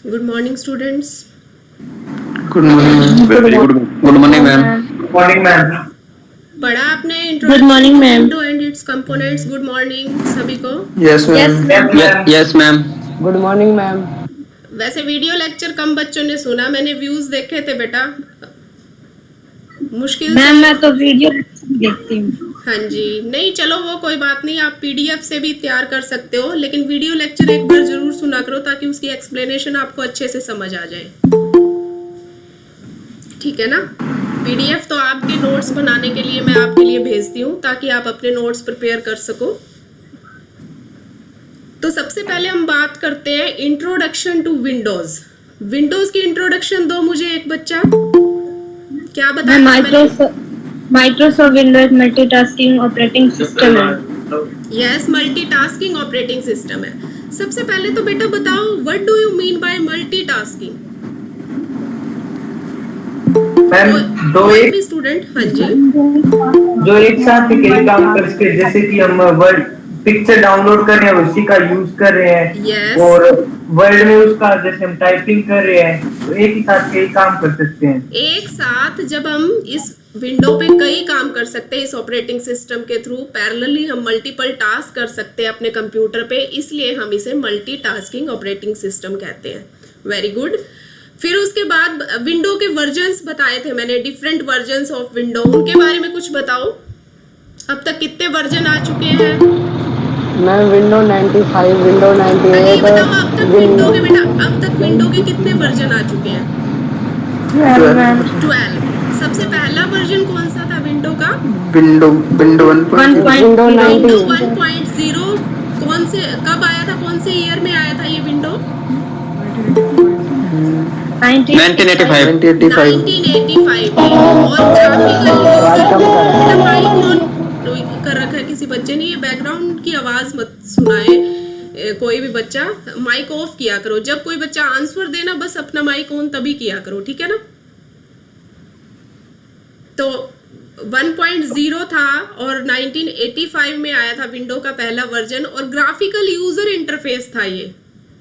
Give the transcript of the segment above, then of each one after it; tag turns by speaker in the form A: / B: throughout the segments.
A: Good morning students.
B: Good morning.
C: Very good good morning ma'am.
B: Morning ma'am.
A: पढ़ा आपने
D: good
A: introduction
D: morning
A: to
D: ma'am.
A: Window and its components. Good morning सभी को।
B: Yes ma'am.
C: Yes ma'am.
E: Good morning ma'am.
A: वैसे video lecture कम बच्चों ने सुना, मैंने व्यूज देखे थे बेटा, मुश्किल से।
D: मैम मैं तो वीडियो देखती हूँ।
A: हाँ जी, नहीं चलो वो कोई बात नहीं, आप पीडीएफ से भी तैयार कर सकते हो, लेकिन वीडियो लेक्चर एक बार जरूर सुना करो ताकि उसकी एक्सप्लेनेशन आपको अच्छे से समझ आ जाए। ठीक है ना। पीडीएफ तो आपके नोट्स बनाने के लिए मैं आपके लिए भेजती हूँ ताकि आप अपने नोट्स प्रिपेयर कर सको। तो सबसे पहले हम बात करते हैं इंट्रोडक्शन टू विंडोज। विंडोज की इंट्रोडक्शन दो मुझे एक बच्चा। क्या बताया?
D: Microsoft Windows multitasking operating system है।
A: यस, मल्टीटास्किंग ऑपरेटिंग सिस्टम है। सबसे पहले तो बेटा बताओ, what do you mean by multitasking?
B: Ma'am दो एक
A: भी स्टूडेंट। हाँ जी।
B: जो एक साथ कई काम कर सके, जैसे कि हम वर्ड पिक्चर डाउनलोड कर रहे हैं उसी का यूज कर रहे हैं।
A: Yes.
B: और वर्ड में उसका जैसे हम टाइपिंग कर रहे हैं तो एक ही साथ कई काम कर सकते हैं।
A: एक साथ जब हम इस विंडो पे कई काम कर सकते हैं, इस ऑपरेटिंग सिस्टम के थ्रू पैरेलली हम मल्टीपल टास्क कर सकते हैं अपने कंप्यूटर पे, इसलिए हम इसे मल्टीटास्किंग ऑपरेटिंग सिस्टम कहते हैं। Very good. फिर उसके बाद विंडो के वर्जन्स बताए थे मैंने, डिफरेंट वर्जन्स ऑफ विंडो, उनके बारे में कुछ बताओ। अब तक कितने वर्जन आ चुके हैं?
E: मैं विंडो 95, विंडो 98,
A: बताओ अब तक विंडो के बेटा, अब तक विंडो के कितने वर्जन आ चुके हैं? 12। सबसे पहला वर्जन कौन सा था विंडो का?
B: Window window
A: 1.0। कौन से, कब आया था, कौन से ईयर में आया था ये विंडो?
C: 1985।
A: 1985 में। और ग्राफिकल यूजर, माइक ऑन कर रखा है किसी बच्चे ने, ये बैकग्राउंड की आवाज मत सुनाए कोई भी बच्चा। माइक ऑफ किया करो, जब कोई बच्चा आंसर देना बस अपना माइक ऑन तभी किया करो, ठीक है ना। तो 1.0 था और 1985 में आया था विंडो का पहला वर्जन, और ग्राफिकल यूजर इंटरफेस था ये।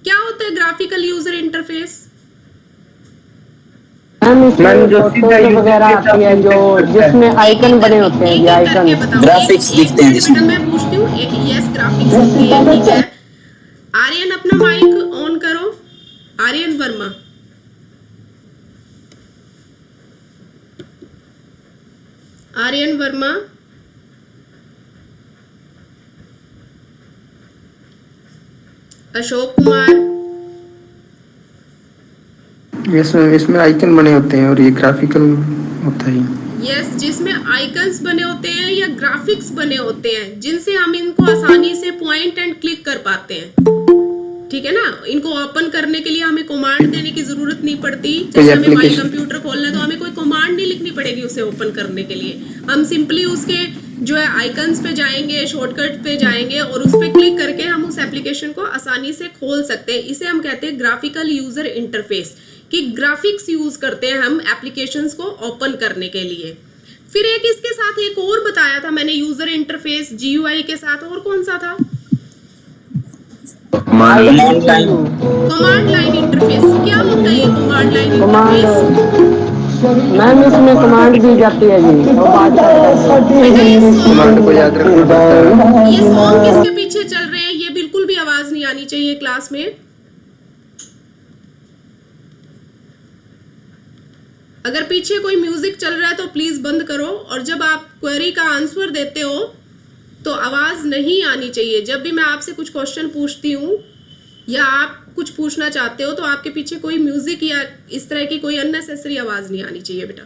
A: क्या होता है ग्राफिकल यूजर इंटरफेस?
E: मैम जो फोटो वगैरह आती है, जो जिसमें आइकन बने होते हैं, ये आइकन
C: ग्राफिक्स दिखते हैं जिसमें।
A: मैं पूछती हूँ, एक यस ग्राफिक्स होती है, ठीक है। आर्यन अपना माइक ऑन करो, आर्यन वर्मा। आर्यन वर्मा। अशोक कुमार।
B: यस मैम, इसमें आइकन बने होते हैं और ये ग्राफिकल होता है।
A: यस, जिसमें आइकन्स बने होते हैं या ग्राफिक्स बने होते हैं, जिनसे हम इनको आसानी से पॉइंट एंड क्लिक कर पाते हैं, ठीक है ना। इनको ओपन करने के लिए हमें कमांड देने की जरूरत नहीं पड़ती। जैसे हमें माई कंप्यूटर खोलना है तो हमें कोई कमांड नहीं लिखनी पड़ेगी उसे ओपन करने के लिए। हम सिंपली उसके जो है आइकन्स पे जाएंगे, शॉर्टकट पे जाएंगे और उस पे क्लिक करके हम उस एप्लीकेशन को आसानी से खोल सकते हैं। इसे हम कहते हैं ग्राफिकल यूजर इंटरफेस, कि ग्राफिक्स यूज करते हैं हम एप्लीकेशंस को ओपन करने के लिए। फिर एक इसके साथ एक और बताया था मैंने यूजर इंटरफेस जीयूआई के साथ, और कौन सा था?
C: Command
A: line interface. क्या होता है ये कमांड लाइन इंटरफेस?
E: मैम इसमें कमांड दी जाती है जी, वो बात
B: कमांड को याद रखना पड़ता है।
A: ये सॉन्ग किसके पीछे चल रहे हैं? ये बिल्कुल भी आवाज नहीं आनी चाहिए क्लास में। अगर पीछे कोई म्यूजिक चल रहा है तो प्लीज बंद करो, और जब आप क्वेरी का आंसर देते हो तो आवाज नहीं आनी चाहिए। जब भी मैं आपसे कुछ क्वेश्चन पूछती हूँ या आप कुछ पूछना चाहते हो तो आपके पीछे कोई म्यूजिक या इस तरह की कोई अननेसेसरी आवाज नहीं आनी चाहिए बेटा।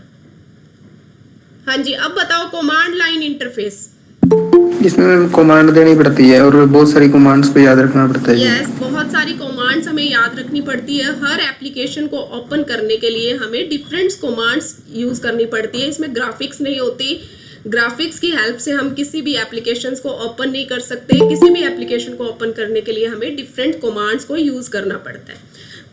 A: हाँ जी, अब बताओ कमांड लाइन इंटरफेस।
B: इसमें कमांड देनी पड़ती है और बहुत सारी कमांड्स को याद रखना पड़ता है।
A: यस, बहुत सारी कमांड्स हमें याद रखनी पड़ती है। हर एप्लीकेशन को ओपन करने के लिए हमें डिफरेंट कमांड्स यूज करनी पड़ती है। इसमें ग्राफिक्स नहीं होती, ग्राफिक्स की हेल्प से हम किसी भी एप्लीकेशंस को ओपन नहीं कर सकते। किसी भी एप्लीकेशन को ओपन करने के लिए हमें डिफरेंट कमांड्स को यूज करना पड़ता है।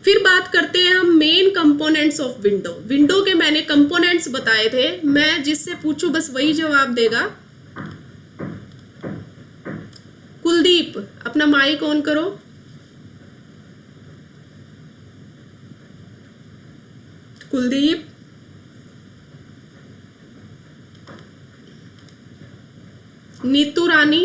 A: फिर बात करते हैं हम main components of window. Window के मैंने कंपोनेंट्स बताए थे, मैं जिससे पूछूं बस वही जवाब देगा। कुलदीप अपना माइक ऑन करो। कुलदीप, नीतू रानी,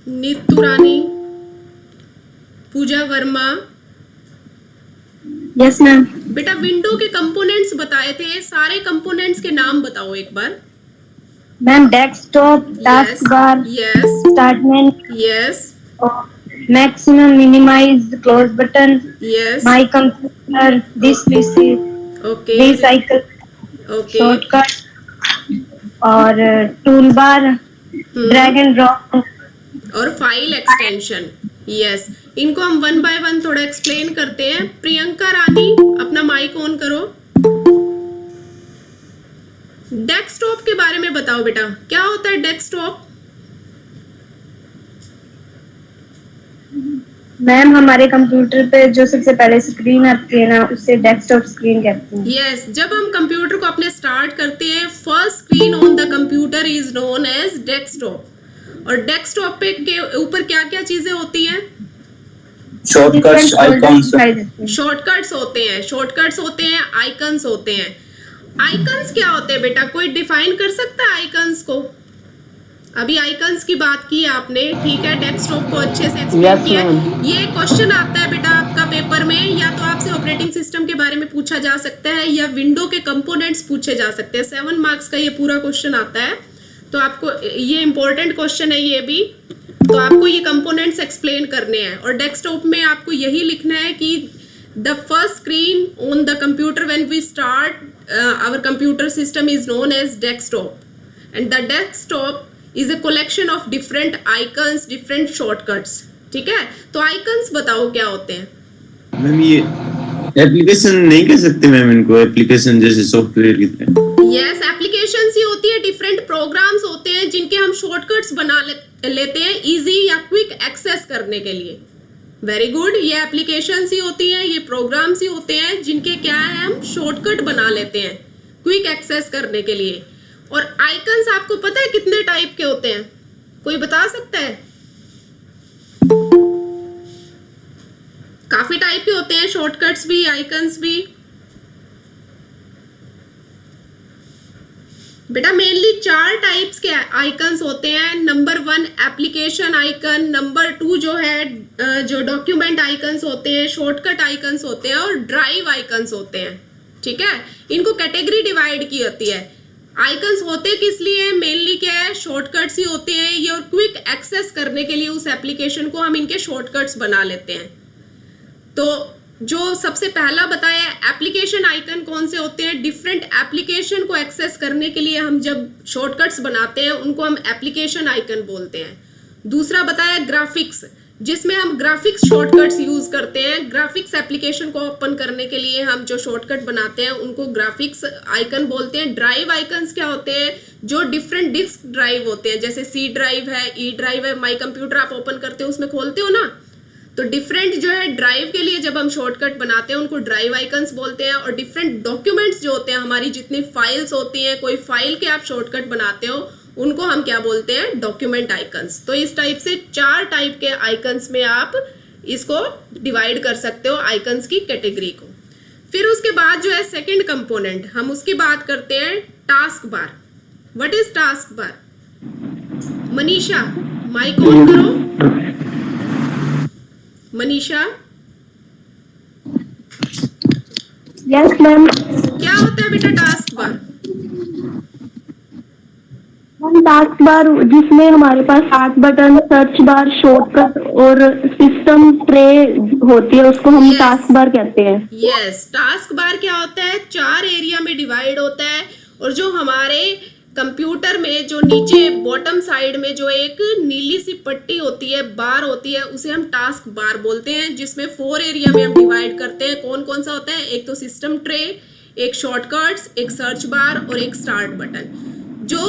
A: नीतू रानी, पूजा वर्मा।
D: Yes ma'am.
A: बेटा विंडो के कंपोनेंट्स बताए थे, सारे कंपोनेंट्स के नाम बताओ एक बार।
D: Ma'am desktop, task bar,
A: yes
D: start menu,
A: yes
D: maximum minimise, close button,
A: yes
D: my computer, this PC,
A: okay
D: recycle,
A: okay
D: shortcut और tool bar, drag and drop
A: और फाइल एक्सटेंशन। यस, इनको हम वन बाय वन थोड़ा explain करते हैं। प्रियंका रानी, अपना mike on करो। Desktop के बारे में बताओ बेटा, क्या होता है डेस्कटॉप?
D: मैम हमारे कंप्यूटर पे जो सबसे पहले स्क्रीन आती है ना, उससे डेस्कटॉप स्क्रीन कहते हैं।
A: यस, जब हम कंप्यूटर को अपने स्टार्ट करते हैं, first screen on the computer is known as desktop. और डेस्कटॉप पे के ऊपर क्या क्या चीजें होती हैं?
C: Shortcuts, icons.
A: शॉर्टकट्स होते हैं, शॉर्टकट्स होते हैं, आइकन्स होते हैं। आइकन्स क्या होते हैं बेटा, कोई डिफाइन कर सकता है आइकन्स को? अभी आइकन्स की बात की आपने, ठीक है, डेस्कटॉप को अच्छे से एक्सप्लेन किया। ये क्वेश्चन आता है बेटा आपका पेपर में, या तो आपसे ऑपरेटिंग सिस्टम के बारे में पूछा जा सकता है या विंडो के कंपोनेंट्स पूछे जा सकते हैं। 7 मार्क्स का ये पूरा क्वेश्चन आता है, तो आपको ये इंपॉर्टेंट क्वेश्चन है ये भी। तो आपको ये कंपोनेंट्स एक्सप्लेन करने हैं, और डेस्कटॉप में आपको यही लिखना है कि the first screen on the computer when we start our computer system is known as desktop, and the desktop is a collection of different icons, different shortcuts. ठीक है, तो आइकन्स बताओ क्या होते हैं?
F: मैम ये एप्लीकेशन नहीं कह सकते मैम इनको, एप्लीकेशन जैसे सॉफ्टवेयर की तरह।
A: यस, एप्लीकेशंस ही होती है, डिफरेंट प्रोग्राम्स होते हैं जिनके हम शॉर्टकट्स बना लेते हैं इजी या क्विक एक्सेस करने के लिए। वेरी गुड, ये एप्लीकेशंस ही होती हैं, ये प्रोग्राम्स ही होते हैं जिनके क्या है, हम शॉर्टकट बना लेते हैं क्विक एक्सेस करने के लिए। और आइकन्स आपको पता है कितने टाइप के होते हैं, कोई बता सकता है? काफी टाइप के होते हैं, शॉर्टकट्स भी, आइकन्स भी। बेटा मेनली 4 टाइप्स के आइकन्स होते हैं। नंबर 1 एप्लीकेशन आइकन, नंबर 2 जो है जो डॉक्यूमेंट आइकन्स होते हैं, शॉर्टकट आइकन्स होते हैं, और ड्राइव आइकन्स होते हैं। ठीक है, इनको कैटेगरी डिवाइड की होती है। आइकन्स होते किस लिए? मेनली क्या है, शॉर्टकट्स ही होते हैं ये, और क्विक एक्सेस करने के लिए उस एप्लीकेशन को हम इनके शॉर्टकट्स बना लेते हैं। तो जो सबसे पहला बताया एप्लीकेशन आइकन कौन से होते हैं, डिफरेंट एप्लीकेशन को एक्सेस करने के लिए हम जब शॉर्टकट्स बनाते हैं उनको हम एप्लीकेशन आइकन बोलते हैं। दूसरा बताया ग्राफिक्स, जिसमें हम ग्राफिक्स शॉर्टकट्स यूज करते हैं। ग्राफिक्स एप्लीकेशन को ओपन करने के लिए हम जो शॉर्टकट बनाते हैं उनको ग्राफिक्स आइकन बोलते हैं। ड्राइव आइकन्स क्या होते हैं, जो डिफरेंट डिस्क ड्राइव होते हैं, जैसे सी ड्राइव है, ई ड्राइव है, माई कंप्यूटर आप ओपन करते हो उसमें खोलते हो ना, तो डिफरेंट जो है ड्राइव के लिए जब हम शॉर्टकट बनाते हैं उनको ड्राइव आइकन्स बोलते हैं। और डिफरेंट डॉक्यूमेंट्स जो होते हैं, हमारी जितनी फाइल्स होती हैं, कोई फाइल के आप शॉर्टकट बनाते हो उनको हम क्या बोलते हैं, डॉक्यूमेंट आइकन्स। तो इस टाइप से 4 टाइप के आइकन्स में आप इसको डिवाइड कर सकते हो, आइकन्स की कैटेगरी को। फिर उसके बाद जो है सेकंड कंपोनेंट, हम उसकी बात करते हैं task bar. What is task bar? Manisha mike on करो। Manisha,
D: yes ma'am.
A: क्या होता है बेटा टास्क बार?
D: टास्क बार जिसमें हमारे पास 8 बटन, सर्च बार, शॉर्टकट और सिस्टम ट्रे होती है, उसको हम
A: Yes.
D: टास्क बार कहते हैं।
A: यस, टास्क बार क्या होता है, 4 एरिया में डिवाइड होता है। और जो हमारे कंप्यूटर में जो नीचे बॉटम साइड में जो एक नीली सी पट्टी होती है, बार होती है, उसे हम टास्क बार बोलते हैं, जिसमें 4 एरिया में हम डिवाइड करते हैं। कौन कौन सा होता है? एक तो सिस्टम ट्रे, एक शॉर्टकट्स, एक सर्च बार और एक स्टार्ट बटन। जो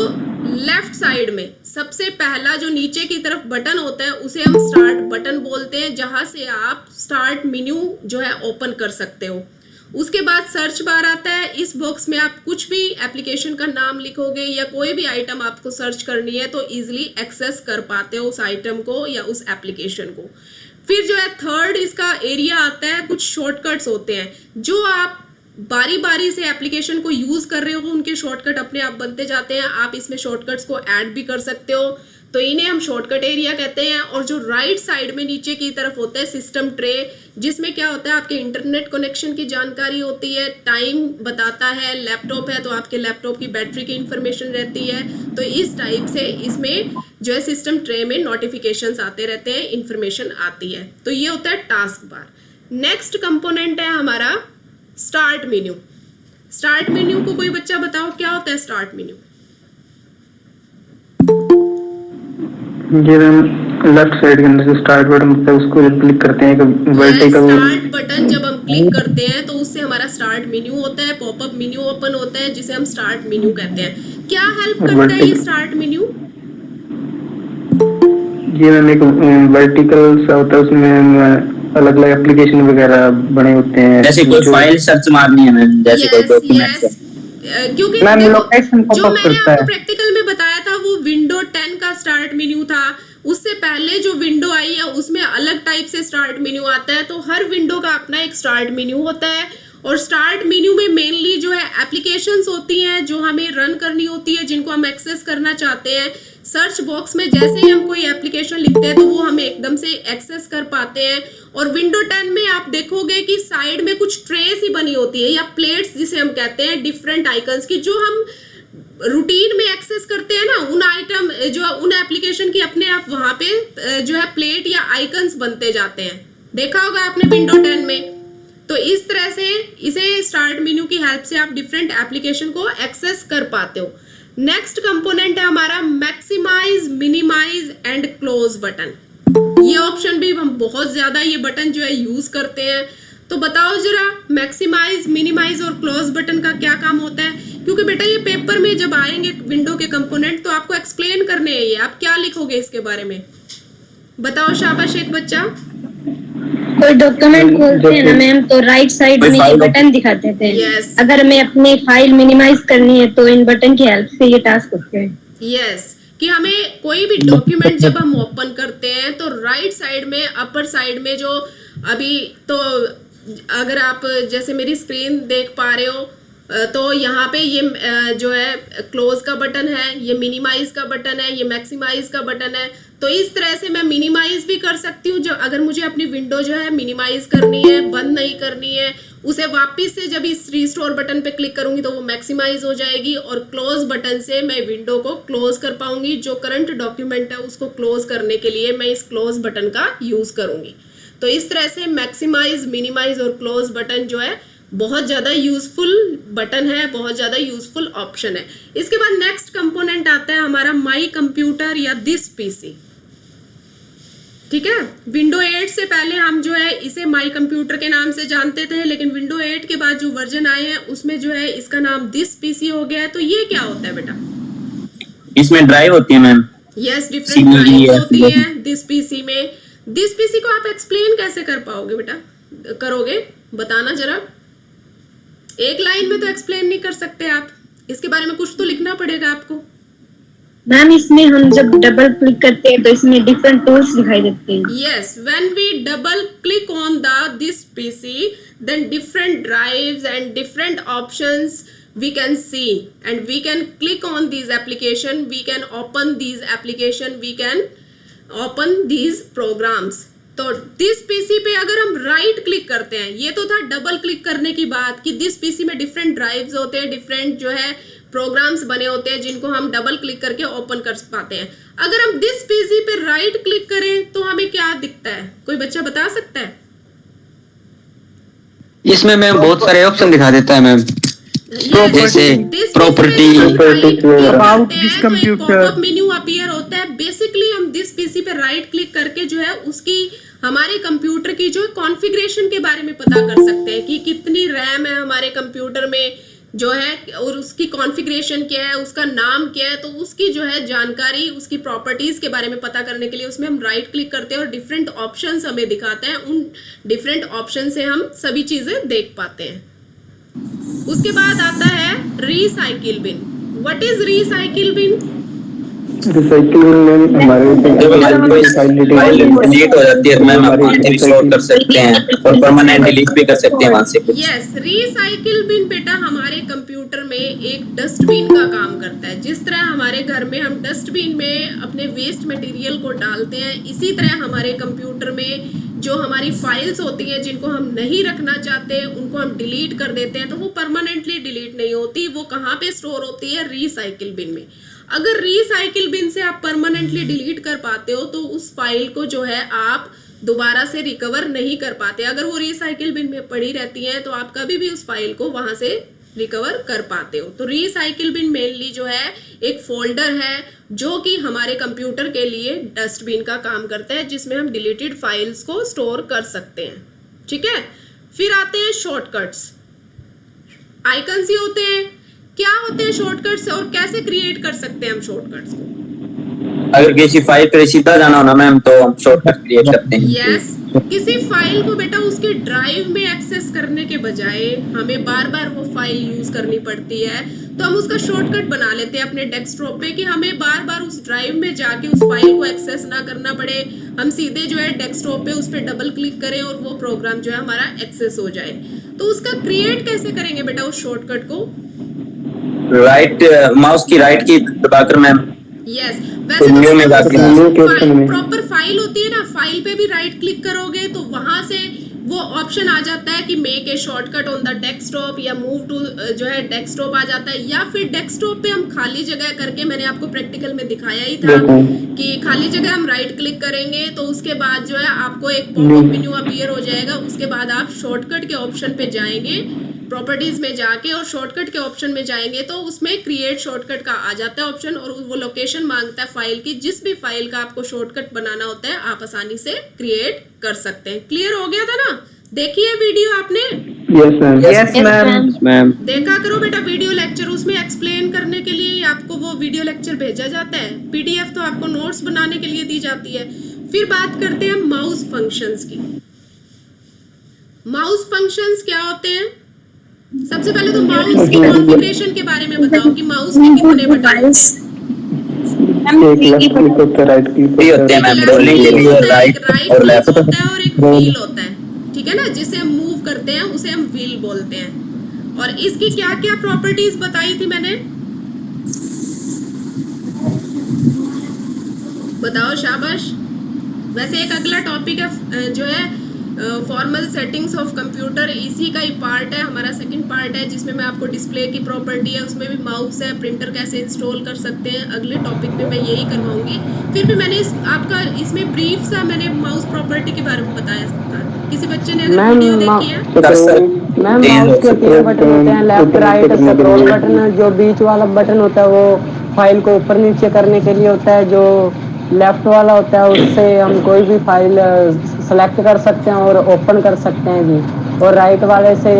A: लेफ्ट साइड में सबसे पहला जो नीचे की तरफ बटन होता है उसे हम स्टार्ट बटन बोलते हैं, जहां से आप स्टार्ट मेन्यू जो है ओपन कर सकते हो। उसके बाद सर्च बार आता है। इस बॉक्स में आप कुछ भी एप्लीकेशन का नाम लिखोगे या कोई भी आइटम आपको सर्च करनी है तो इजीली एक्सेस कर पाते हो उस आइटम को या उस एप्लीकेशन को। फिर जो है थर्ड इसका एरिया आता है, कुछ शॉर्टकट्स होते हैं जो आप बारी बारी से एप्लीकेशन को यूज कर रहे हो, उनके शॉर्टकट अपने आप बनते जाते हैं। आप इसमें शॉर्टकट्स को ऐड भी कर सकते हो, तो इन्हें हम शॉर्टकट एरिया कहते हैं। और जो राइट साइड में नीचे की तरफ होता है सिस्टम ट्रे, जिसमें क्या होता है आपके इंटरनेट कनेक्शन की जानकारी होती है, टाइम बताता है, लैपटॉप है तो आपके लैपटॉप की बैटरी की इंफॉर्मेशन रहती है। तो इस टाइप से इसमें जो है सिस्टम ट्रे में नोटिफिकेशंस आते रहते हैं, इंफॉर्मेशन आती है। तो ये होता है टास्क बार। नेक्स्ट कंपोनेंट है हमारा स्टार्ट मेन्यू। स्टार्ट मेन्यू को कोई बच्चा बताओ क्या होता है स्टार्ट मेन्यू?
B: ये मैम लेफ्ट साइड के अंदर जो स्टार्ट बटन होता है उसको जब क्लिक करते हैं वर्टिकल
A: स्टार्ट बटन जब हम क्लिक करते हैं तो उससे हमारा स्टार्ट मेन्यू होता है, पॉपअप मेन्यू ओपन होता है जिसे हम स्टार्ट मेन्यू कहते हैं। क्या हेल्प करता है ये स्टार्ट मेन्यू?
B: ये मैम एक वर्टिकल सा होता है, उसमें अलग अलग एप्लीकेशन वगैरह बने होते हैं।
C: जैसे कोई फाइल सर्च मारनी है मैम, जैसे कोई डॉक्यूमेंट है।
A: क्योंकि
B: मैम
A: देखो,
B: लोकेशन
A: जो
B: पॉपअप
A: मैंने
B: करता
A: आपको
B: है।
A: प्रैक्टिकल में बताया था वो विंडो 10 का स्टार्ट मेन्यू था। उससे पहले जो विंडो आई है उसमें अलग टाइप से स्टार्ट मेन्यू आता है। तो हर विंडो का अपना एक स्टार्ट मेन्यू होता है और स्टार्ट मेन्यू में मेनली जो है एप्लीकेशंस होती हैं जो हमें रन करनी होती है, जिनको हम एक्सेस करना चाहते हैं। सर्च बॉक्स में जैसे ही हम कोई एप्लीकेशन लिखते हैं तो वो हमें एकदम से एक्सेस कर पाते हैं। और विंडो 10 में आप देखोगे कि साइड में कुछ ट्रेस ही बनी होती है या प्लेट्स जिसे हम कहते हैं, डिफरेंट आइकन्स की, जो हम रूटीन में एक्सेस करते हैं ना, उन आइटम जो उन एप्लीकेशन की अपने आप वहां पे जो है प्लेट या आइकन्स बनते जाते हैं। देखा होगा आपने विंडो 10 में। तो इस तरह से इसे स्टार्ट मेन्यू की हेल्प से आप डिफरेंट एप्लीकेशन को एक्सेस कर पाते हो। नेक्स्ट कंपोनेंट है हमारा maximize, minimize and close button. ये ऑप्शन भी हम बहुत ज्यादा ये बटन जो है यूज करते हैं। तो बताओ जरा मैक्सिमाइज, मिनिमाइज और क्लोज बटन का क्या काम होता है? क्योंकि बेटा ये पेपर में जब आएंगे विंडो के कंपोनेंट तो आपको एक्सप्लेन करने हैं ये। आप क्या लिखोगे इसके बारे में? बताओ, शाबाश एक बच्चा।
D: कोई डॉक्यूमेंट खोलते हैं ना मैम तो राइट साइड में ये बटन दिखाते थे।
A: Yes.
D: अगर हमें अपनी फाइल मिनिमाइज करनी है तो इन बटन की हेल्प से ये टास्क होते हैं।
A: यस, कि हमें कोई भी डॉक्यूमेंट जब हम ओपन करते हैं तो राइट साइड में, अपर साइड में जो अभी तो अगर आप जैसे मेरी स्क्रीन देख पा रहे हो तो यहाँ पे ये जो है क्लोज का बटन है, ये मिनिमाइज का बटन है, ये मैक्सिमाइज का बटन है। तो इस तरह से मैं मिनिमाइज भी कर सकती हूँ। जो अगर मुझे अपनी विंडो जो है मिनिमाइज करनी है, बंद नहीं करनी है, उसे वापस से जब इस रिस्टोर बटन पे क्लिक करूंगी तो वो मैक्सिमाइज हो जाएगी। और क्लोज बटन से मैं विंडो को क्लोज कर पाऊंगी। जो करंट डॉक्यूमेंट है उसको क्लोज करने के लिए मैं इस क्लोज बटन का यूज करूंगी। तो इस तरह से मैक्सिमाइज, मिनिमाइज और क्लोज बटन जो है बहुत ज़्यादा यूजफुल बटन है, बहुत ज़्यादा यूजफुल ऑप्शन है। इसके बाद नेक्स्ट कंपोनेंट आता है हमारा माई कंप्यूटर या दिस पीसी। ठीक है, विंडो 8 से पहले हम जो है इसे माई कंप्यूटर के नाम से जानते थे, लेकिन विंडो 8 के बाद जो वर्जन आए हैं उसमें जो है इसका नाम दिस पीसी हो गया है। तो ये क्या होता है बेटा?
C: इसमें ड्राइव होती है मैम।
A: यस, डिफरेंट ड्राइव्स होती हैं दिस पीसी में। दिस पीसी को आप एक्सप्लेन कैसे कर पाओगे बेटा? करोगे? बताना जरा। एक लाइन में तो एक्सप्लेन नहीं कर सकते आप, इसके बारे में कुछ तो लिखना पड़ेगा आपको।
D: मैम इसमें हम जब डबल क्लिक करते हैं तो इसमें डिफरेंट टूल्स दिखाई देते हैं।
A: Yes, when we double click on this PC, then different drives and different options we can see, and we can click on these application, we can open these application, we can open these programs. तो this PC पे अगर हम right click करते हैं, ये तो था double click करने की बात कि दिस पीसी में डिफरेंट ड्राइव्स होते हैं, डिफरेंट जो है प्रोग्राम्स बने होते हैं जिनको हम डबल क्लिक करके ओपन कर पाते हैं। अगर हम दिस पीसी पे राइट क्लिक करें तो हमें क्या दिखता है? कोई बच्चा बता सकता है?
G: इसमें मैम बहुत सारे ऑप्शन दिखा देता है मैम, जैसे property,
B: about this computer,
A: popup menu appear होता है। बेसिकली हम दिस पीसी पे राइट क्लिक करके जो है उसकी हमारे कंप्यूटर की जो कॉन्फ़िगरेशन के बारे में पता कर सकते हैं कि कितनी रैम है हमारे कंप्यूटर में जो है, और उसकी कॉन्फ़िगरेशन क्या है, उसका नाम क्या है। तो उसकी जो है जानकारी, उसकी प्रॉपर्टीज के बारे में पता करने के लिए उसमें हम राइट क्लिक करते हैं और डिफरेंट ऑप्शंस हमें दिखाते हैं। उन डिफरेंट ऑप्शन से हम सभी चीजें देख पाते हैं। उसके बाद आता है recycle bin. What is recycle bin?
H: Recycle में हमारे
C: जब हमारी कोई फाइल डिलीट हो जाती है तो मैम आप वहाँ से रिस्टोर कर सकते हैं और परमानेंट डिलीट भी कर सकते हैं वहाँ से कुछ।
A: यस, रिसाइकिल बिन बेटा हमारे कंप्यूटर में एक डस्टबिन का काम करता है। जिस तरह हमारे घर में हम डस्टबिन में अपने वेस्ट मटेरियल को डालते हैं, इसी तरह हमारे कंप्यूटर में जो हमारी फाइल्स होती हैं जिनको हम नहीं रखना चाहते उनको हम डिलीट कर देते हैं, तो वो परमानेंटली डिलीट नहीं होती, वो कहाँ पे स्टोर होती है? रिसाइकिल बिन में। अगर रिसाइकिल बिन से आप परमानेंटली डिलीट कर पाते हो तो उस फाइल को जो है आप दोबारा से रिकवर नहीं कर पाते। अगर वो रिसाइकिल बिन में पड़ी रहती है तो आप कभी भी उस फाइल को वहां से रिकवर कर पाते हो। तो रिसाइकिल बिन मेनली जो है एक फोल्डर है जो कि हमारे कंप्यूटर के लिए डस्टबिन का काम करता है, जिसमें हम डिलीटेड फाइल्स को स्टोर कर सकते हैं। ठीक है, फिर आते हैं शॉर्टकट्स। आइकन्स ही होते हैं। क्या होते हैं शॉर्टकट्स और कैसे क्रिएट कर सकते हैं हम शॉर्टकट्स को?
C: अगर किसी फाइल पे सीधा जाना हो ना मैम तो हम शॉर्टकट क्रिएट करते हैं।
A: यस, किसी फाइल को बेटा उसके ड्राइव में एक्सेस करने के बजाय हमें बार बार वो फाइल यूज करनी पड़ती है, तो हम उसका शॉर्टकट बना लेते हैं अपने डेस्कटॉप पे कि हमें बार बार उस ड्राइव में जाके उस फाइल को एक्सेस ना करना पड़े। हम सीधे जो है डेस्कटॉप पे उस पर डबल क्लिक करें और वो प्रोग्राम जो है हमारा एक्सेस हो जाए। तो उसका क्रिएट कैसे करेंगे बेटा उस शॉर्टकट को?
C: राइट माउस की राइट की दबाकर मैम।
A: यस, वैसे
C: न्यू में जाके
A: प्रॉपर फाइल होती है ना, फाइल पे भी राइट क्लिक करोगे तो वहां से वो ऑप्शन आ जाता है कि make a shortcut on the desktop या मूव टू जो है डेस्कटॉप आ जाता है, या फिर डेस्कटॉप पे हम खाली जगह करके, मैंने आपको प्रैक्टिकल में दिखाया ही था कि खाली जगह हम राइट क्लिक करेंगे तो उसके बाद जो है आपको एक पॉपअप मेन्यू अपीयर हो जाएगा। उसके बाद आप शॉर्टकट के ऑप्शन पे जाएंगे, प्रॉपर्टीज में जाके और शॉर्टकट के ऑप्शन में जाएंगे तो उसमें क्रिएट शॉर्टकट का आ जाता है ऑप्शन, और वो लोकेशन मांगता है फाइल की। जिस भी फाइल का आपको शॉर्टकट बनाना होता है आप आसानी से क्रिएट कर सकते हैं। क्लियर हो गया था ना? देखिए वीडियो आपने?
H: Yes ma'am.
B: Yes ma'am.
F: Ma'am
A: देखा करो बेटा वीडियो लेक्चर, उसमें एक्सप्लेन करने के लिए आपको वो वीडियो लेक्चर भेजा जाता है। पीडीएफ तो आपको नोट्स बनाने के लिए दी जाती है। फिर बात करते हैं माउस फंक्शंस की। माउस फंक्शंस क्या होते हैं? सबसे पहले तो माउस की कॉन्फ़िगरेशन के बारे में बताओ कि माउस के कितने बटन होते
C: हैं मैम। रोलिंग के लिए राइट और लेफ्ट
A: होता है और एक व्हील होता है, ठीक है ना, जिसे हम मूव करते हैं उसे हम व्हील बोलते हैं। और इसकी क्या क्या प्रॉपर्टीज बताई थी मैंने? बताओ, शाबाश। वैसे एक अगला टॉपिक है जो है फॉर्मल सेटिंग्स ऑफ कंप्यूटर, इसी का ही पार्ट है, हमारा सेकंड पार्ट है, जिसमें मैं आपको डिस्प्ले की प्रॉपर्टी है, उसमें भी माउस है, प्रिंटर कैसे इंस्टॉल कर सकते हैं, अगले टॉपिक में मैं यही करवाऊंगी। फिर भी मैंने आपका इसमें ब्रीफ सा मैंने माउस प्रॉपर्टी के बारे में बताया था। किसी बच्चे ने अगर वीडियो देखी है?
E: मैम माउस के 3 बटन होते हैं, लेफ्ट राइट स्क्रॉल बटन। जो बीच वाला बटन होता है वो फाइल को ऊपर नीचे करने के लिए होता है, जो लेफ्ट वाला होता है उससे हम कोई भी फाइल सेलेक्ट कर सकते हैं और ओपन कर सकते हैं जी, और राइट वाले से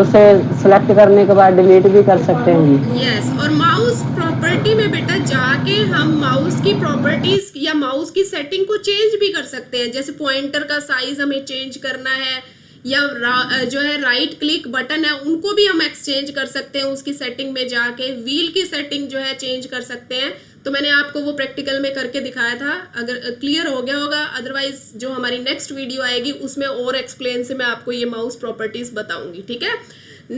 E: उसे सेलेक्ट करने के बाद डिलीट भी कर सकते हैं जी।
A: यस, और माउस प्रॉपर्टी में बेटा जाके हम माउस की प्रॉपर्टीज या माउस की सेटिंग को चेंज भी कर सकते हैं। जैसे पॉइंटर का साइज हमें चेंज करना है या जो है राइट क्लिक बटन है उनको भी हम एक्सचेंज कर सकते हैं उसकी सेटिंग में जाके। व्हील की सेटिंग जो है चेंज कर सकते हैं, तो मैंने आपको वो प्रैक्टिकल में करके दिखाया था, अगर क्लियर हो गया होगा। अदरवाइज जो हमारी नेक्स्ट वीडियो आएगी उसमें और एक्सप्लेन से मैं आपको ये माउस प्रॉपर्टीज बताऊंगी, ठीक है।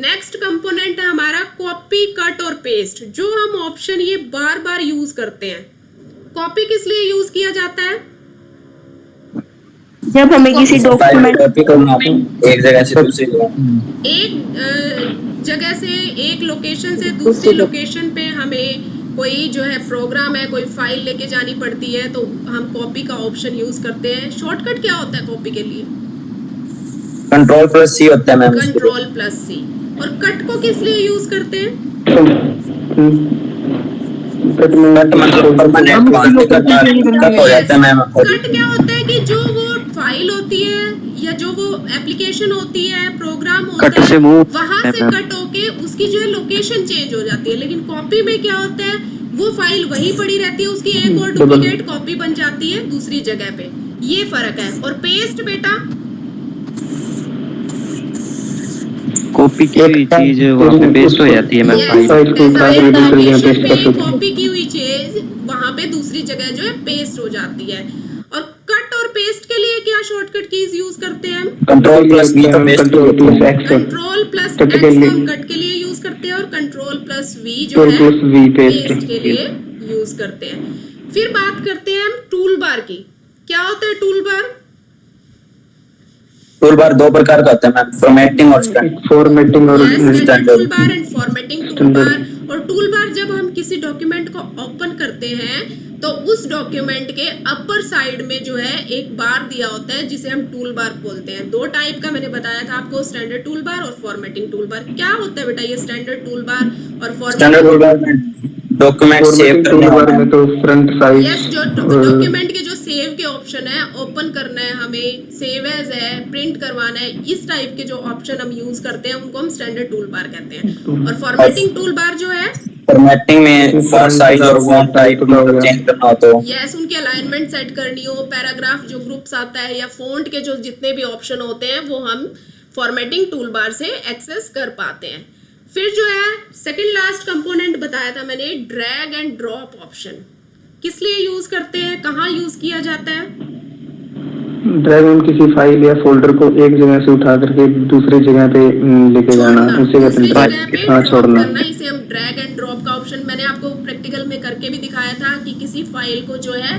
A: नेक्स्ट कंपोनेंट है हमारा कॉपी, कट और पेस्ट, जो हम ऑप्शन ये बार बार यूज करते हैं। कॉपी किस लिए यूज किया जाता है?
D: जब हमें किसी डॉक्यूमेंट
C: एक जगह से दूसरी
A: जगह से एक लोकेशन से दूसरी लोकेशन पे हमें कोई जो है प्रोग्राम है, कोई फाइल लेके जानी पड़ती है, तो हम कॉपी का ऑप्शन यूज करते हैं। शॉर्टकट क्या होता है कॉपी के लिए?
C: Ctrl+C होता है मैम।
A: Ctrl+C। और कट को किस लिए यूज करते हैं?
C: कट मतलब परमानेंट कट हो जाता है मैम।
A: कट क्या होता है कि जो वो फाइल होती है या जो वो एप्लीकेशन होती है, प्रोग्राम होता है, वहां से कट होके उसकी जो है लोकेशन चेंज हो जाती है। लेकिन कॉपी में क्या होता है, वो फाइल वही पड़ी रहती है, उसकी एक और डुप्लीकेट कॉपी बन जाती है दूसरी जगह पे। ये फर्क है। और पेस्ट बेटा
G: कॉपी की हुई चीज वहाँ पे पेस्ट हो जाती है मैम।
A: Yes,
H: फाइल को उठा कर दूसरी जगह
A: presentation
H: पेस्ट कर
A: पे
H: सकते हैं।
A: कॉपी की हुई चीज वहां पे दूसरी जगह जो है पेस्ट हो जाती है। और कट और पेस्ट के लिए क्या शॉर्टकट कीज यूज करते हैं हम?
C: कंट्रोल प्लस वी तो pest
H: control plus x
A: control plus
H: cut के
A: एक्स
H: लिए।
A: हम कट के लिए यूज करते हैं और कंट्रोल प्लस वी जो
H: कंट्रोल
A: है
H: प्लस वी पेस्ट।
A: पेस्ट के लिए यूज करते हैं। फिर बात करते हैं हम टूल बार की। क्या होता है टूल बार?
C: टूल बार दो प्रकार का होता है मैम, फॉर्मेटिंग और स्टैंडर्ड।
H: फॉर्मेटिंग और
A: standard tool bar and formatting tool bar. और टूल बार जब हम किसी डॉक्यूमेंट को ओपन करते हैं तो उस डॉक्यूमेंट के अपर साइड में जो है एक बार दिया होता है जिसे हम टूल बार बोलते हैं। दो टाइप का मैंने बताया था आपको, स्टैंडर्ड टूल बार और फॉर्मेटिंग टूल बार। क्या होता है बेटा ये स्टैंडर्ड टूल बार और
C: स्टैंडर्ड टूल बार में डॉक्यूमेंट सेव करने
H: बार
C: वाला
H: में तो फ्रंट साइज
A: यस, जो डॉक्यूमेंट के जो सेव के ऑप्शन है, ओपन करना है हमें, सेव एज है, प्रिंट करवाना है, इस टाइप के जो ऑप्शन हम यूज करते हैं उनको हम स्टैंडर्ड टूल बार कहते हैं। और फॉर्मेटिंग टूल बार जो है,
C: फॉर्मेटिंग में फॉन्ट साइज और फॉन्ट टाइप चेंज करना हो तो
A: यस, उनकी अलाइनमेंट सेट करनी हो, पैराग्राफ जो ग्रुप्स आता है या फॉन्ट के जो जितने भी ऑप्शन होते हैं वो हम फॉर्मेटिंग टूल बार से एक्सेस कर पाते हैं। फिर जो है सेकंड लास्ट कंपोनेंट बताया था मैंने, ड्रैग एंड ड्रॉप ऑप्शन। किस लिए यूज करते हैं, कहाँ यूज किया जाता है?
H: ड्रैग ऑन किसी फाइल या फोल्डर को एक जगह से उठा करके दूसरी जगह पे लेके जाना, उसे
A: दूसरी
H: कहते
A: जगह पे
H: हैं हाँ
A: drop
H: छोड़ना।
A: करना, इसे हम ड्रैग एंड ड्रॉप का ऑप्शन, मैंने आपको प्रैक्टिकल में करके भी दिखाया था कि किसी फाइल को जो है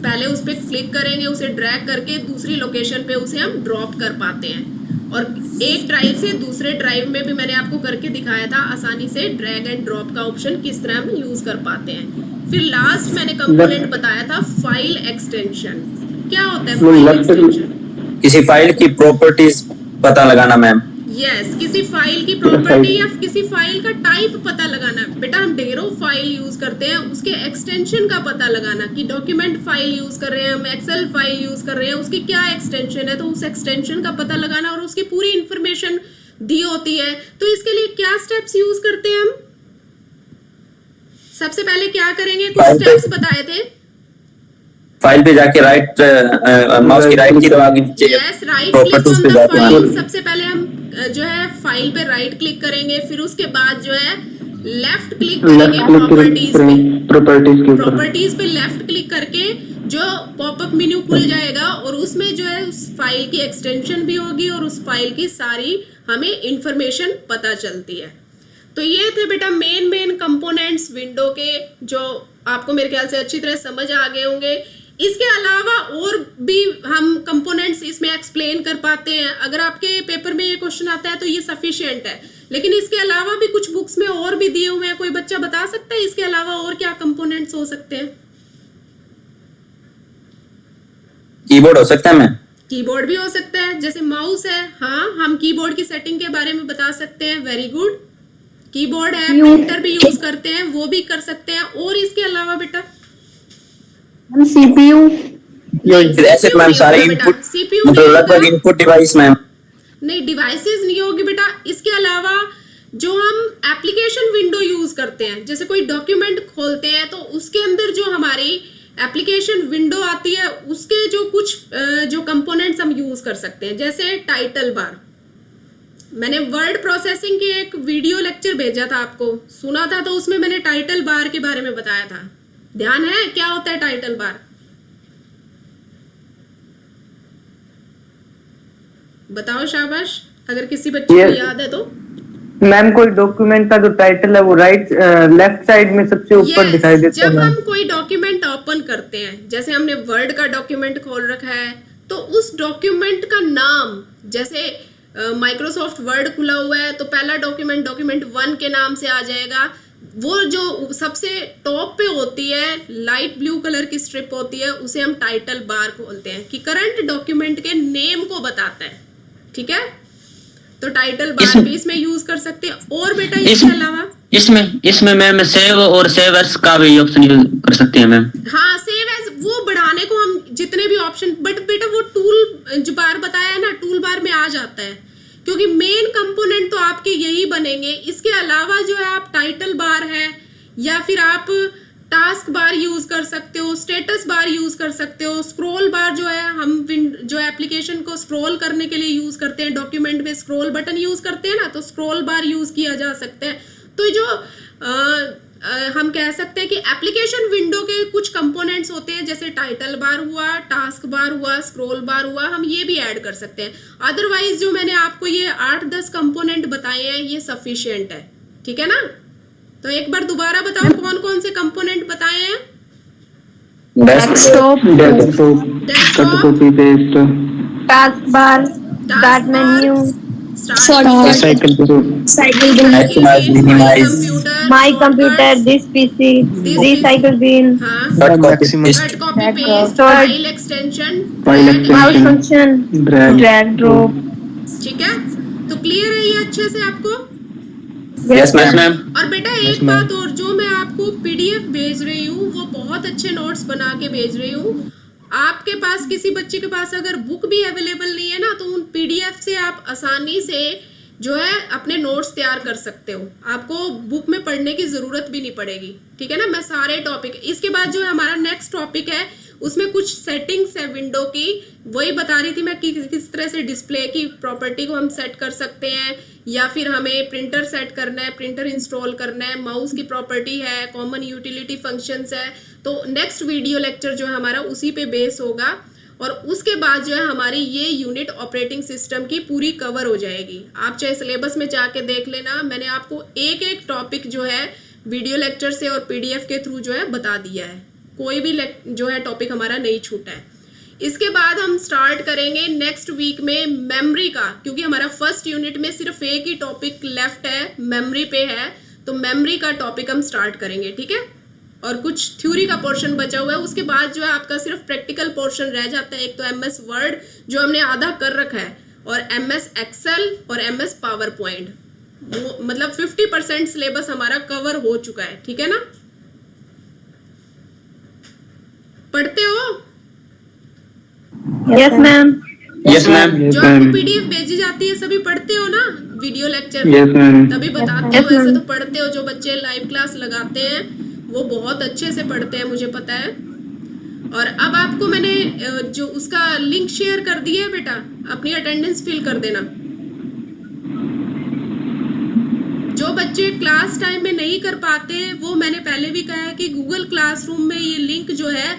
A: पहले उस पर क्लिक करेंगे, उसे ड्रैग करके दूसरी लोकेशन पे उसे हम ड्रॉप कर पाते हैं। और एक ड्राइव से दूसरे ड्राइव में भी मैंने आपको करके दिखाया था आसानी से ड्रैग एंड ड्रॉप का ऑप्शन किस तरह हम यूज कर पाते हैं। फिर लास्ट मैंने कंपोनेंट बताया था फाइल एक्सटेंशन। क्या होता है फाइल एक्सटेंशन?
C: किसी फाइल की प्रॉपर्टीज पता लगाना मैम।
A: यस, किसी फाइल की प्रॉपर्टी या किसी फाइल का टाइप पता लगाना। बेटा हम ढेरों फाइल यूज करते हैं, उसके एक्सटेंशन का पता लगाना कि डॉक्यूमेंट फाइल यूज कर रहे हैं हम, एक्सेल फाइल यूज कर रहे हैं, उसकी क्या एक्सटेंशन है, तो उस एक्सटेंशन का पता लगाना और उसकी पूरी इंफॉर्मेशन दी होती है। तो इसके लिए क्या स्टेप्स यूज करते हैं हम? सबसे पहले क्या करेंगे, कुछ स्टेप्स बताए थे।
C: फाइल पे जाके राइट माउस की राइट की दबा के नीचे
A: yes, right click
C: properties
A: on
C: पे
A: द
C: जाते
A: फाइल।
C: हैं।
A: सबसे पहले हम जो है फाइल पे राइट क्लिक करेंगे, फिर उसके बाद जो है लेफ्ट क्लिक करेंगे प्रॉपर्टीज पे।
H: प्रॉपर्टीज के ऊपर
A: प्रॉपर्टीज पे लेफ्ट क्लिक करके जो पॉपअप मेन्यू खुल जाएगा और उसमें जो है उस फाइल की एक्सटेंशन भी होगी और उस फाइल की सारी हमें इंफॉर्मेशन पता चलती है। तो ये थे बेटा मेन कंपोनेंट्स विंडो के, जो आपको मेरे ख्याल से अच्छी तरह समझ आ गए होंगे। इसके अलावा और भी हम कंपोनेंट्स इसमें एक्सप्लेन कर पाते हैं। अगर आपके पेपर में ये क्वेश्चन आता है तो ये सफिशिएंट है, लेकिन इसके अलावा भी कुछ बुक्स में और भी दिए हुए हैं। कोई बच्चा बता सकता है इसके अलावा और क्या कंपोनेंट्स हो सकते हैं?
C: कीबोर्ड हो सकता है मैम।
A: कीबोर्ड भी हो सकता है, जैसे माउस है। हाँ, हम कीबोर्ड की सेटिंग के बारे में बता सकते हैं। Very good. कीबोर्ड है, प्रिंटर भी यूज करते हैं, वो भी कर सकते हैं। और इसके अलावा बेटा
D: CPU
C: ऐसे मैम सारे इनपुट
A: सीपीयू
C: मतलब लगभग इनपुट डिवाइस मैम।
A: नहीं, डिवाइसेस नहीं होगी बेटा। इसके अलावा जो हम एप्लीकेशन विंडो यूज करते हैं, जैसे कोई डॉक्यूमेंट खोलते हैं तो उसके अंदर जो हमारी एप्लीकेशन विंडो आती है उसके जो कुछ जो कंपोनेंट्स हम यूज कर सकते हैं, जैसे टाइटल बार। मैंने वर्ड प्रोसेसिंग की एक वीडियो लेक्चर भेजा था, आपको सुना था, तो उसमें मैंने टाइटल बार के बारे में बताया था। ध्यान है क्या होता है टाइटल बार? बताओ शाबाश, अगर किसी बच्चे को याद है तो।
B: मैम कोई डॉक्यूमेंट का जो टाइटल है वो राइट लेफ्ट साइड में सबसे ऊपर दिखाई देता है।
A: जब हम कोई डॉक्यूमेंट ओपन करते हैं, जैसे हमने वर्ड का डॉक्यूमेंट खोल रखा है, तो उस डॉक्यूमेंट का नाम, जैसे माइक्रोसॉफ्ट वर्ड खुला हुआ है तो पहला डॉक्यूमेंट 1 के नाम से आ जाएगा। वो जो सबसे टॉप पे होती है लाइट ब्लू कलर की स्ट्रिप होती है, उसे हम टाइटल बार बोलते हैं कि करंट डॉक्यूमेंट के नेम को बताता है। ठीक है, तो टाइटल बार भी इसमें यूज कर सकते हैं। और बेटा इसके अलावा
G: इसमें मैम सेव और सेव एज का भी ऑप्शन यूज कर सकते हैं मैम।
A: हाँ, सेव एज वो बढ़ाने को हम जितने भी ऑप्शन, बट बेटा वो टूल जो बार बताया है ना, टूल बार में आ जाता है, क्योंकि मेन कंपोनेंट तो आपके यही बनेंगे। इसके अलावा जो है आप टाइटल बार है या फिर आप टास्क बार यूज कर सकते सकते हो, स्टेटस बार यूज कर सकते हो, स्क्रॉल बार जो है हम जो एप्लीकेशन को स्क्रॉल करने के लिए यूज करते हैं, डॉक्यूमेंट में स्क्रॉल बटन यूज करते हैं ना, तो स्क्रॉल बार यूज किया जा सकता है। तो जो हम कह सकते हैं कि एप्लीकेशन विंडो के कुछ कंपोनेंट्स होते हैं, जैसे टाइटल बार हुआ, टास्क बार हुआ, स्क्रॉल बार हुआ, हम ये भी ऐड कर सकते हैं। अदरवाइज जो मैंने आपको ये 8-10 कंपोनेंट बताए हैं ये सफिशिएंट है, ठीक है ना। तो एक बार दोबारा बताओ कौन कौन से कंपोनेंट बताए हैं।
D: Desktop,
H: cut copy paste,
D: taskbar, start menu,
H: cycle
C: Maximize, minimize,
D: my computer, this PC, recycle bin,
C: cut, copy, paste.
A: Cut copy paste,
D: Start.
A: File extension,
D: mouse function, drag drop.
A: ठीक है। तो clear है ये अच्छे से आपको।
C: Yes, ma'am.
A: और बेटा एक बात और, जो मैं आपको पीडीएफ भेज रही हूँ वो बहुत अच्छे नोट्स बना के भेज रही हूँ। आपके पास किसी बच्चे के पास अगर बुक भी अवेलेबल नहीं है ना, तो उन पीडीएफ से आप आसानी से जो है अपने नोट्स तैयार कर सकते हो, आपको बुक में पढ़ने की जरूरत भी नहीं पड़ेगी, ठीक है ना। मैं सारे टॉपिक, इसके बाद जो है हमारा नेक्स्ट टॉपिक है उसमें कुछ सेटिंग्स है विंडो की, वही बता रही थी मैं कि किस तरह से डिस्प्ले की प्रॉपर्टी को हम सेट कर सकते हैं, या फिर हमें प्रिंटर सेट करना है, प्रिंटर इंस्टॉल करना है, माउस की प्रॉपर्टी है, कॉमन यूटिलिटी फंक्शंस है। तो नेक्स्ट वीडियो लेक्चर जो है हमारा उसी पे बेस होगा, और उसके बाद जो है हमारी ये यूनिट ऑपरेटिंग सिस्टम की पूरी कवर हो जाएगी। आप चाहे सिलेबस में जाके देख लेना, मैंने आपको एक एक टॉपिक जो है वीडियो लेक्चर से और पीडीएफ के थ्रू जो है बता दिया है, कोई भी जो है टॉपिक हमारा नहीं छूटा है। इसके बाद हम स्टार्ट करेंगे नेक्स्ट वीक में मेमोरी का, क्योंकि हमारा फर्स्ट यूनिट में सिर्फ एक ही टॉपिक लेफ्ट है, मेमोरी पे है, तो मेमोरी का टॉपिक हम स्टार्ट करेंगे, ठीक है। और कुछ थ्योरी का पोर्शन बचा हुआ है, उसके बाद जो है आपका सिर्फ प्रैक्टिकल पोर्शन रह जाता है। एक तो एमएस वर्ड जो हमने आधा कर रखा है, और एमएस एक्सेल और एमएस पावर पॉइंट, मतलब 50% सिलेबस हमारा कवर हो चुका है, ठीक है ना। पढ़ते हो?
D: Yes ma'am.
C: Yes, ma'am.
A: जो आपको पीडीएफ भेजी जाती है सभी पढ़ते हो ना, वीडियो लेक्चर
H: Yes, ma'am.
A: तभी बताते हो, ऐसे तो पढ़ते हो। जो बच्चे लाइव क्लास लगाते हैं वो बहुत अच्छे से पढ़ते हैं, मुझे पता है। और अब आपको मैंने जो उसका लिंक शेयर कर दिया है बेटा, अपनी अटेंडेंस फिल कर देना। जो बच्चे क्लास टाइम में नहीं कर पाते, वो मैंने पहले भी कहा है कि गूगल क्लासरूम में ये लिंक जो है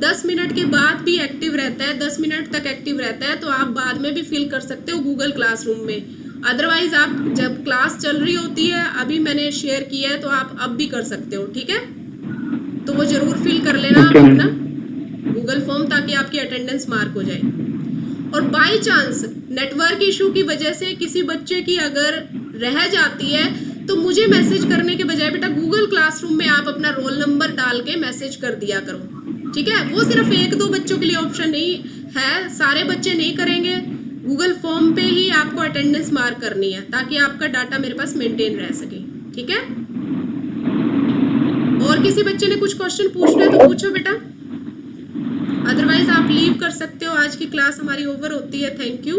A: 10 मिनट के बाद भी एक्टिव रहता है, 10 मिनट तक एक्टिव रहता है, तो आप बाद में भी फिल कर सकते हो गूगल क्लासरूम में। अदरवाइज आप जब क्लास चल रही होती है, अभी मैंने शेयर किया है तो आप अब भी कर सकते हो, ठीक है। तो वो जरूर फिल कर लेना आप अपना गूगल फॉर्म, ताकि आपकी अटेंडेंस मार्क हो जाए। और बाय चांस नेटवर्क इशू की वजह से किसी बच्चे की अगर रह जाती है, तो मुझे मैसेज करने के बजाय बेटा गूगल क्लासरूम में आप अपना रोल नंबर डाल के मैसेज कर दिया करो, ठीक है। वो सिर्फ 1-2 बच्चों के लिए ऑप्शन नहीं है, सारे बच्चे नहीं करेंगे। गूगल फॉर्म पे ही आपको अटेंडेंस मार्क करनी है, ताकि आपका डाटा मेरे पास मेंटेन रह सके, ठीक है। और किसी बच्चे ने कुछ क्वेश्चन पूछना है तो पूछो बेटा, अदरवाइज आप लीव कर सकते हो। आज की क्लास हमारी ओवर होती है। Thank you.